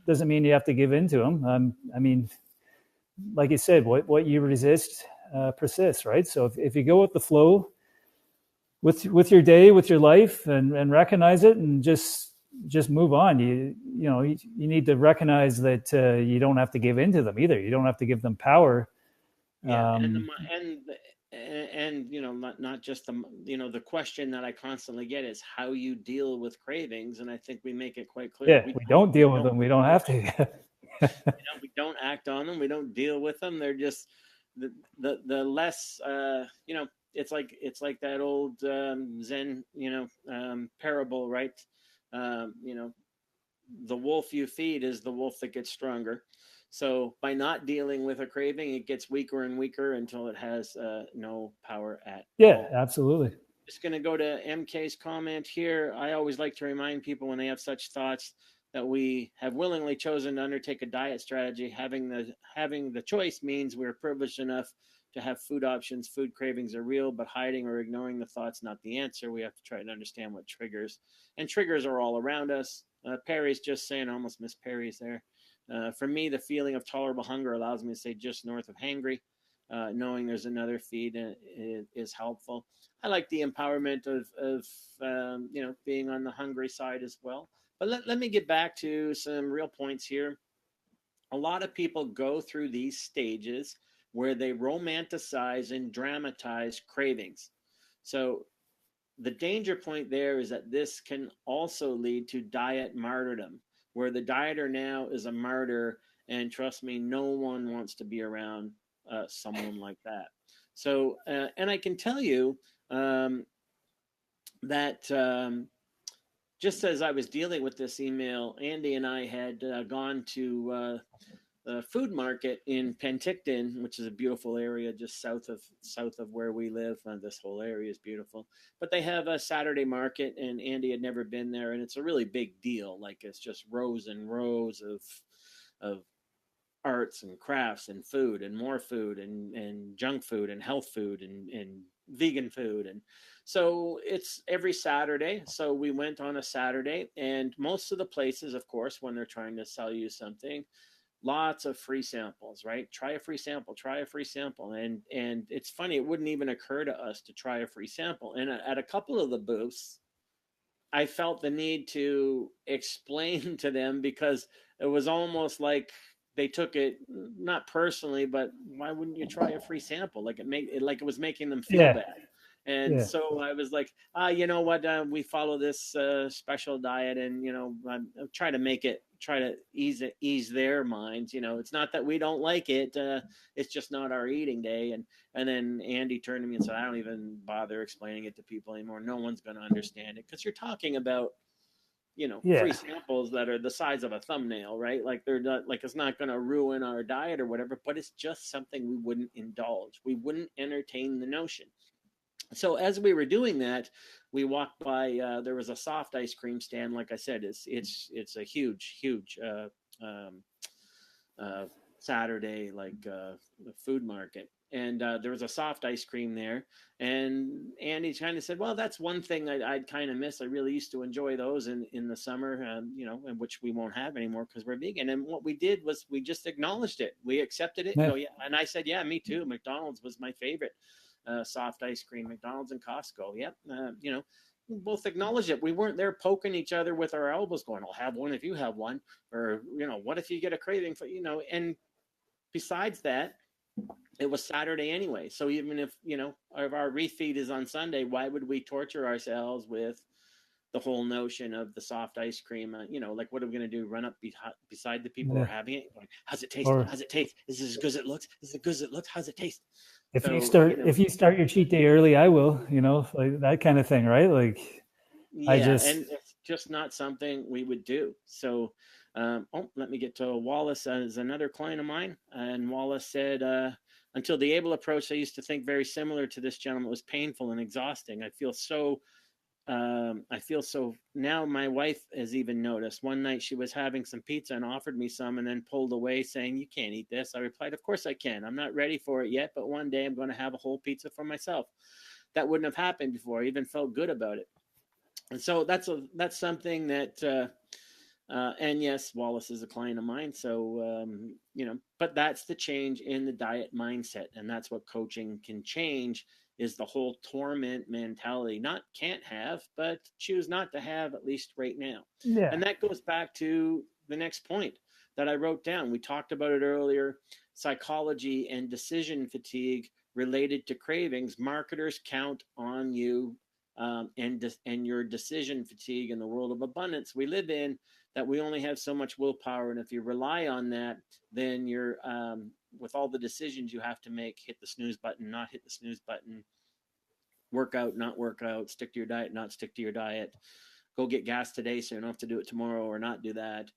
doesn't mean you have to give in to them. I mean, like you said, what you resist persists, right? So if you go with the flow with your day, with your life, and recognize it, and just move on. You need to recognize that you don't have to give in to them either. You don't have to give them power. Yeah, not just the question that I constantly get is how you deal with cravings, and I think we make it quite clear. Yeah, we don't deal with them. We don't have to. We don't act on them. We don't deal with them. They're just the less. It's like that old Zen parable, right? The wolf you feed is the wolf that gets stronger. So by not dealing with a craving, it gets weaker and weaker until it has no power at all. Absolutely. Just going to go to MK's comment here. I always like to remind people when they have such thoughts that we have willingly chosen to undertake a diet strategy. Having the choice means we're privileged enough to have food options. Food cravings are real, but hiding or ignoring the thoughts not the answer. We have to try to understand what triggers. And triggers are all around us. Perry's just saying, I almost missed Perry's there. For me, the feeling of tolerable hunger allows me to stay just north of hangry. Knowing there's another feed is helpful. I like the empowerment of being on the hungry side as well. But let me get back to some real points here. A lot of people go through these stages where they romanticize and dramatize cravings. So the danger point there is that this can also lead to diet martyrdom. where the dieter now is a martyr. And trust me, no one wants to be around someone like that. So, and I can tell you um, that just as I was dealing with this email, Andy and I had gone to the food market in Penticton, which is a beautiful area just south of where we live. This whole area is beautiful, but they have a Saturday market, and Andy had never been there, and it's a really big deal. Like it's just rows and rows of arts and crafts and food and more food and junk food and health food and vegan food. And so it's every Saturday. So we went on a Saturday, and most of the places, of course, when they're trying to sell you something, lots of free samples, right? Try a free sample, try a free sample. And it's funny, it wouldn't even occur to us to try a free sample. And at a couple of the booths, I felt the need to explain to them, because it was almost like they took it not personally, but why wouldn't you try a free sample? Like it was making them feel Yeah. bad. And Yeah. so I was like, you know what? We follow this special diet, and I'm trying to try to ease their minds. It's not that we don't like it; it's just not our eating day. And then Andy turned to me and said, "I don't even bother explaining it to people anymore. No one's going to understand it, because you're talking about free Yeah. samples that are the size of a thumbnail, right? Like they're not, like it's not going to ruin our diet or whatever, but it's just something we wouldn't indulge. We wouldn't entertain the notion." So as we were doing that, we walked by. There was a soft ice cream stand. Like I said, it's a huge um, uh, Saturday food market, and there was a soft ice cream there. And Andy kind of said, "Well, that's one thing I'd kind of miss. I really used to enjoy those in the summer, and which we won't have anymore because we're vegan." And what we did was we just acknowledged it. We accepted it and Yeah. go, "Yeah." And I said, "Yeah, me too. McDonald's was my favorite." Soft ice cream, McDonald's and Costco. Yep. We both acknowledged it. We weren't there poking each other with our elbows going, "I'll have one if you have one." Or, what if you get a craving for, and besides that, it was Saturday anyway. So even if our refeed is on Sunday, why would we torture ourselves with the whole notion of the soft ice cream? Like what are we going to do? Run up beside the people who are Yeah. having it? Like, how's it taste? Or How's it taste? Is it as good as it looks? Is it good as it looks? How's it taste? if you So, start if you start your cheat day early, I will. Like that kind of thing, right? Like I yeah, just and it's just not something we would do. So, let me get to Wallace. Is another client of mine, and Wallace said, "Until the Abel approach, I used to think very similar to this gentleman. It was painful and exhausting. I feel so now. My wife has even noticed. One night she was having some pizza and offered me some, and then pulled away, saying, 'You can't eat this.' I replied, 'Of course I can. I'm not ready for it yet, but one day I'm going to have a whole pizza for myself.' That wouldn't have happened before. I even felt good about it." And so that's something that and yes, Wallace is a client of mine. So but that's the change in the diet mindset, and that's what coaching can change, is the whole torment mentality. Not can't have, but choose not to have, at least right now. yeah. And that goes back to the next point that I wrote down. We talked about it earlier: psychology and decision fatigue related to cravings. Marketers count on you, and your decision fatigue in the world of abundance we live in, that we only have so much willpower. And if you rely on that, then you're with all the decisions you have to make: hit the snooze button, not hit the snooze button, work out, not work out, stick to your diet, not stick to your diet, go get gas today so you don't have to do it tomorrow or not do that.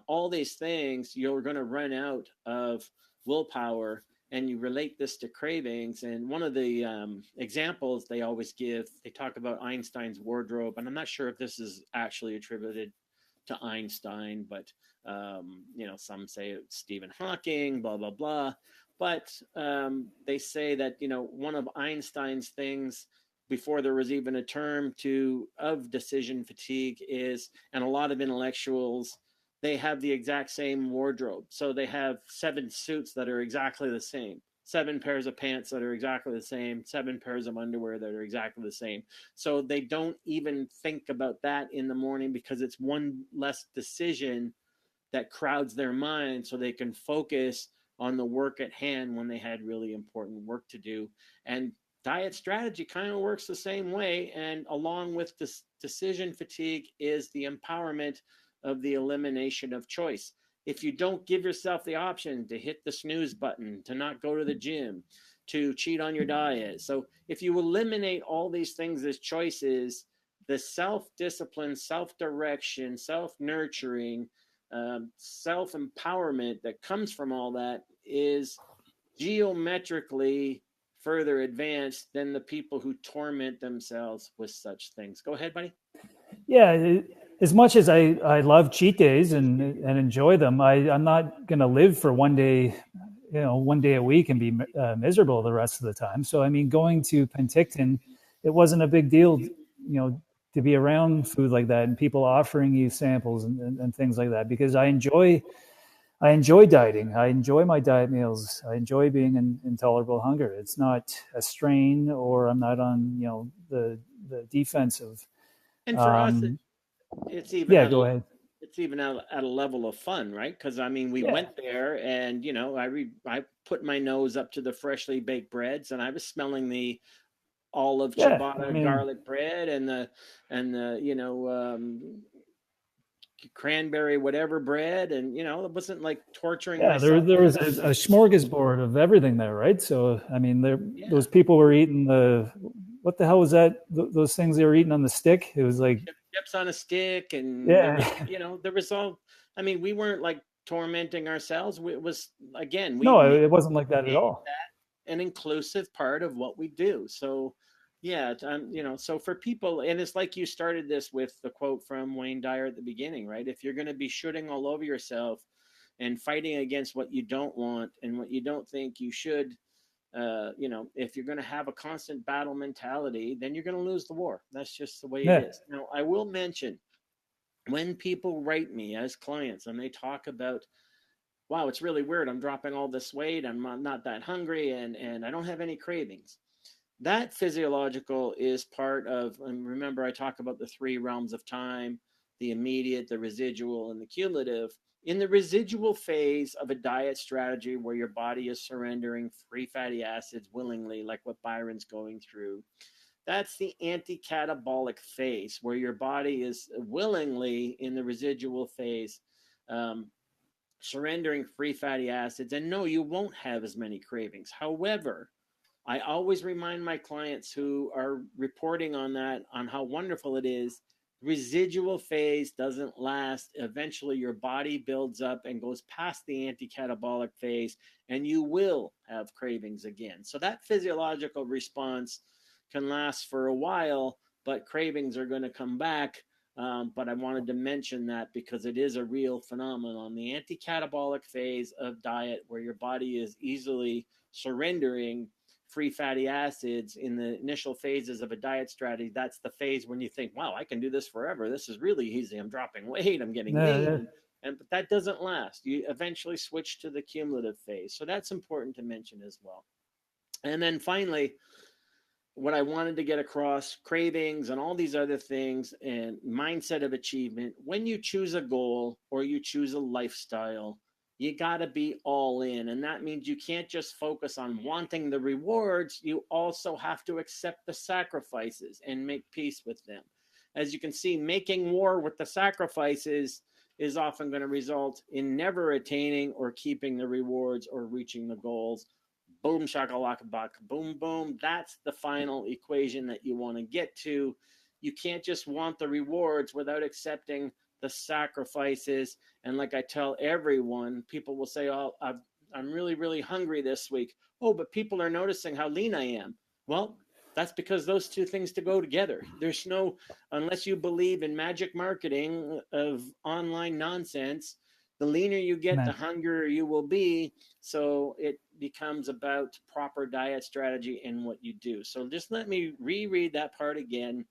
All these things, you're going to run out of willpower. And you relate this to cravings. And one of the examples they always give, they talk about Einstein's wardrobe. And I'm not sure if this is actually attributed to Einstein, but some say it's Stephen Hawking, blah blah blah. But they say that one of Einstein's things before there was even a term to of decision fatigue is, and a lot of intellectuals, they have the exact same wardrobe. So they have 7 suits that are exactly the same, 7 pairs of pants that are exactly the same, 7 pairs of underwear that are exactly the same. So they don't even think about that in the morning, because it's one less decision that crowds their mind, so they can focus on the work at hand when they had really important work to do. And diet strategy kind of works the same way. And along with this decision fatigue is the empowerment of the elimination of choice. If you don't give yourself the option to hit the snooze button, to not go to the gym, to cheat on your diet. So if you eliminate all these things as choices, the self-discipline, self-direction, self-nurturing, self-empowerment that comes from all that is geometrically further advanced than the people who torment themselves with such things. Go ahead, buddy. Yeah, as much as I love cheat days and enjoy them, I'm not going to live for one day, one day a week and be miserable the rest of the time. So, I mean, going to Penticton, it wasn't a big deal, to be around food like that and people offering you samples and things like that, because I enjoy dieting. I enjoy my diet meals. I enjoy being in intolerable hunger. It's not a strain, or I'm not on, the defensive. And for us, it's even Yeah, at go ahead. it's even at a level of fun, right? Because I mean, we Yeah, went there, and I put my nose up to the freshly baked breads, and I was smelling the olive yeah. I ciabatta mean, garlic bread and the cranberry whatever bread, and it wasn't like torturing yeah. myself There with was it. a smorgasbord of everything there, right? So, I mean, Yeah, those people were eating what the hell was that? Those things they were eating on the stick. It was like, chips on a stick, and there was yeah. there was all. I mean, we weren't like tormenting ourselves. It was, again, we No, made it wasn't like that at all. an inclusive part of what we do. So, yeah, so for people, and it's like you started this with the quote from Wayne Dyer at the beginning, right? If you're going to be shooting all over yourself and fighting against what you don't want and what you don't think you should, if you're going to have a constant battle mentality, then you're going to lose the war. That's just the way it Yeah, is. Now, I will mention, when people write me as clients and they talk about, wow, it's really weird, I'm dropping all this weight, I'm not that hungry, and I don't have any cravings. That physiological is part of, and remember, I talk about the three realms of time: the immediate, the residual, and the cumulative. In the residual phase of a diet strategy where your body is surrendering free fatty acids willingly, like what Byron's going through, that's the anti-catabolic phase, where your body is willingly, in the residual phase, um, surrendering free fatty acids. And no, you won't have as many cravings. However, I always remind my clients who are reporting on that, on how wonderful it is, residual phase doesn't last. Eventually, your body builds up and goes past the anti-catabolic phase, and you will have cravings again. So that physiological response can last for a while, but cravings are going to come back. But I wanted to mention that because it is a real phenomenon. The anti-catabolic phase of diet, where your body is easily surrendering free fatty acids in the initial phases of a diet strategy, that's the phase when you think, wow, I can do this forever. This is really easy. I'm dropping weight. I'm getting yeah, lean. But that doesn't last. You eventually switch to the cumulative phase. So that's important to mention as well. And then finally, what I wanted to get across, cravings and all these other things and mindset of achievement. When you choose a goal or you choose a lifestyle, you got to be all in. And that means you can't just focus on wanting the rewards. You also have to accept the sacrifices and make peace with them. As you can see, making war with the sacrifices is often going to result in never attaining or keeping the rewards or reaching the goals. Boom shakalaka baka boom boom. That's the final equation that you want to get to. You can't just want the rewards without accepting the sacrifices. And like I tell everyone, people will say, oh, I'm really, really hungry this week. Oh, but people are noticing how lean I am. Well, that's because those two things to go together. There's no, unless you believe in magic marketing of online nonsense, the leaner you get, the man. hungrier you will be. So it becomes about proper diet strategy and what you do. So just let me reread that part again.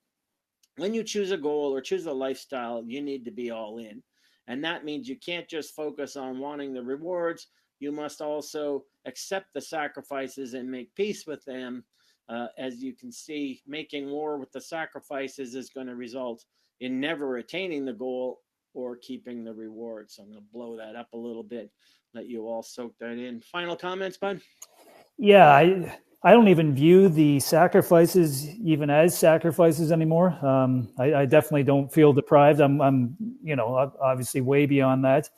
When you choose a goal or choose a lifestyle, you need to be all in. And that means you can't just focus on wanting the rewards. You must also accept the sacrifices and make peace with them. As you can see, making war with the sacrifices is going to result in never attaining the goal or keeping the reward. So I'm going to blow that up a little bit, let you all soak that in. Final comments, bud? Yeah, I don't even view the sacrifices even as sacrifices anymore. I definitely don't feel deprived. I'm obviously way beyond that.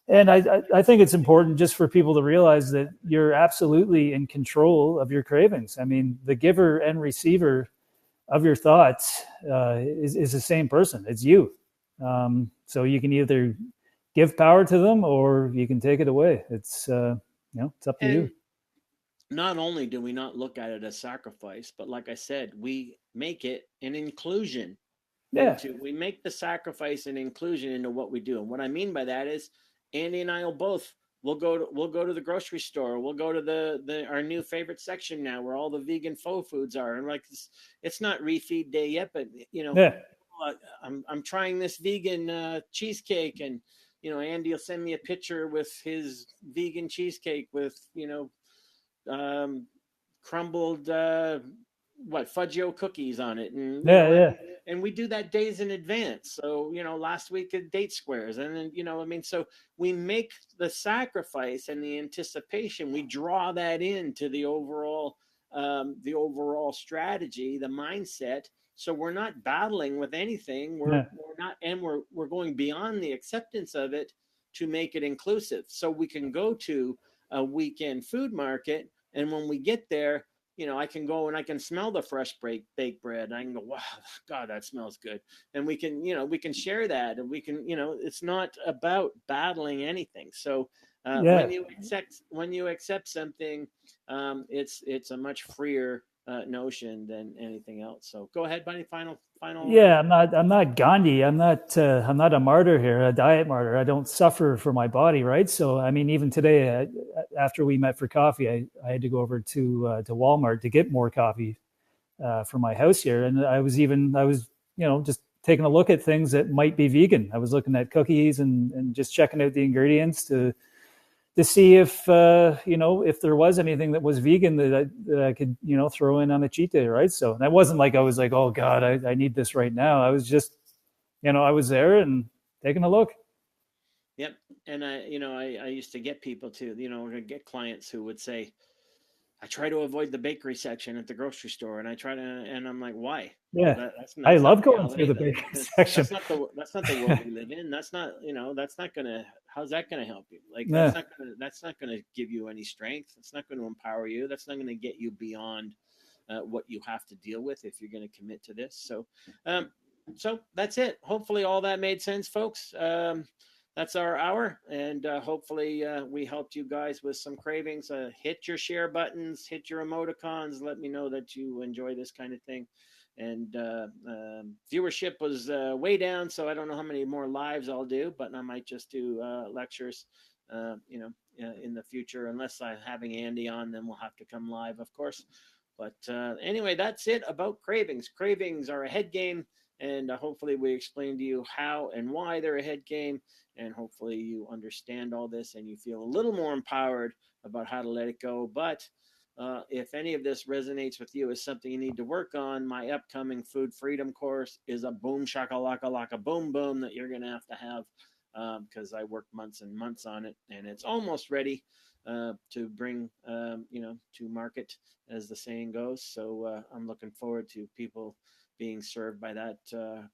And I think it's important just for people to realize that you're absolutely in control of your cravings. I mean, the giver and receiver of your thoughts is the same person. It's you. So you can either give power to them or you can take it away. It's up to you. And not only do we not look at it as sacrifice, but like I said, we make it an inclusion Yeah. into, we make the sacrifice and inclusion into what we do. And what I mean by that is Andy and I will both, we'll go to the grocery store. We'll go to the our new favorite section now where all the vegan faux foods are. And like it's not refeed day yet, but Yeah. I'm trying this vegan cheesecake, and Andy will send me a picture with his vegan cheesecake with um, crumbled Fudgio cookies on it, and Yeah. Yeah. we do that days in advance. So last week at Date Squares, and then I mean, so we make the sacrifice and the anticipation. We draw that into the overall strategy, the mindset. So we're not battling with anything. Yeah. We're not, and we're going beyond the acceptance of it to make it inclusive. So we can go to a weekend food market, and when we get there, I can go and I can smell the fresh baked bread. I can go, wow, God, that smells good. And we can share that, and we can, it's not about battling anything. So Yeah. when you accept something, it's a much freer notion than anything else. So go ahead, buddy. Final. Yeah, I'm not Gandhi. I'm not a martyr here, a diet martyr. I don't suffer for my body, right? So I mean, even today, after we met for coffee, I had to go over to Walmart to get more coffee for my house here, and I was just taking a look at things that might be vegan. I was looking at cookies and just checking out the ingredients to see if there was anything that was vegan that I could throw in on a cheat day, right? So that wasn't like I was like, oh God, I need this right now. I was just I was there and taking a look. Yep. And I used to get people to, get clients who would say, I try to avoid the bakery section at the grocery store, and and I'm like, why? Yeah, I That's not love going through reality. the bakery section. That's not the world we live in. That's not, that's not gonna. How's that gonna help you? Like Yeah, that's not gonna give you any strength. It's not going to empower you. That's not going to get you beyond what you have to deal with if you're going to commit to this. Um, so that's it. Hopefully, all that made sense, folks. That's our hour, and hopefully we helped you guys with some cravings. Hit your share buttons, hit your emoticons. Let me know that you enjoy this kind of thing. And viewership was way down, so I don't know how many more lives I'll do, but I might just do lectures, in the future. Unless I'm having Andy on, then we'll have to come live, of course. But anyway, that's it about cravings. Cravings are a head game, and hopefully we explained to you how and why they're a head game, and hopefully you understand all this and you feel a little more empowered about how to let it go. But if any of this resonates with you as something you need to work on, my upcoming food freedom course is a boom shakalaka laka boom boom that you're going to have because I worked months and months on it, and it's almost ready to bring to market, as the saying goes. So I'm looking forward to people being served by that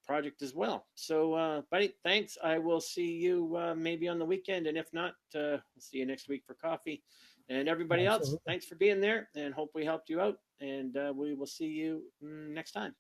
project as well. So, buddy, thanks. I will see you maybe on the weekend, and if not, we'll see you next week for coffee. And everybody else, absolutely. thanks for being there, and hope we helped you out. And we will see you next time.